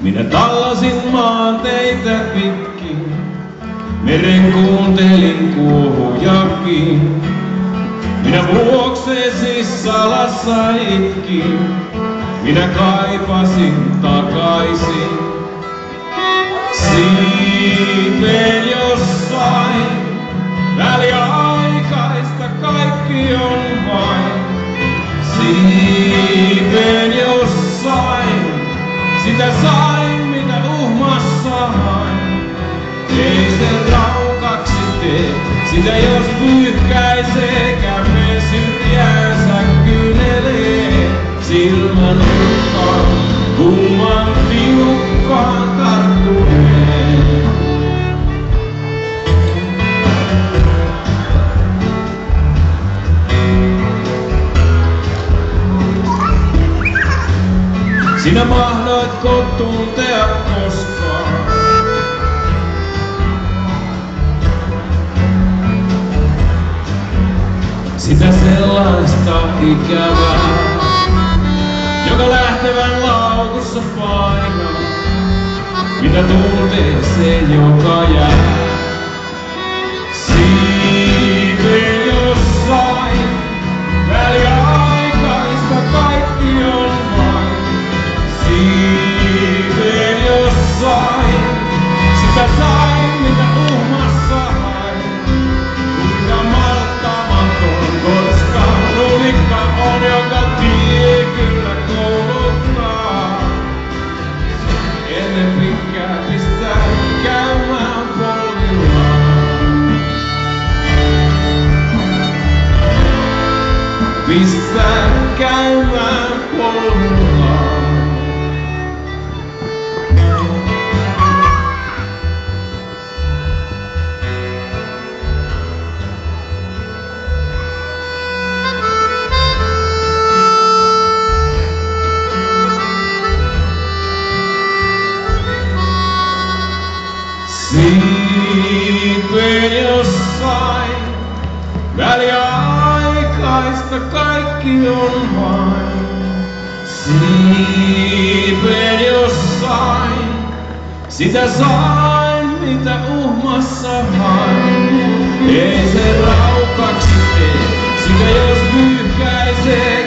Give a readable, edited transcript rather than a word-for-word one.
Minä tallasin maanteitä pitkin, meren kuuntelin kuohujakin. Minä vuoksesi salassa itkin, minä kaipasin takaisin. Siipeen jossain, väliaikaista kaikki on vain. Siipeen jossain, sitä sain mitä uhmassa hain. Ei se raukaksi tee, sitä jos pyyhkäisee, kämmen syrjäänsä kyynelee. Silmän nurkkaan, kumman tiukkaan tarttuneen. Sinä mahdoitko tuntea koskaan sitä sellaista ikävää, joka lähtevän laukussa painaa, mitä tuntee se, joka jää. Siipeen jossain, väliaikaista kaikki on vain. Siipeen jossain, sitä sain mitä uhmassa hain. Kuinka malttamaton, koska nulikka on, joka tie kyllä kouluttaa. Ennen pitkää pistää käymään polvillaan. Pistää käymään polvillaan. Siipeen jossain, väliaikaista kaikki on vain. Siipeen jossain, sitä sain mitä uhmassa hain. Ei se raukaksi tee, sitä jos pyyhkäisee.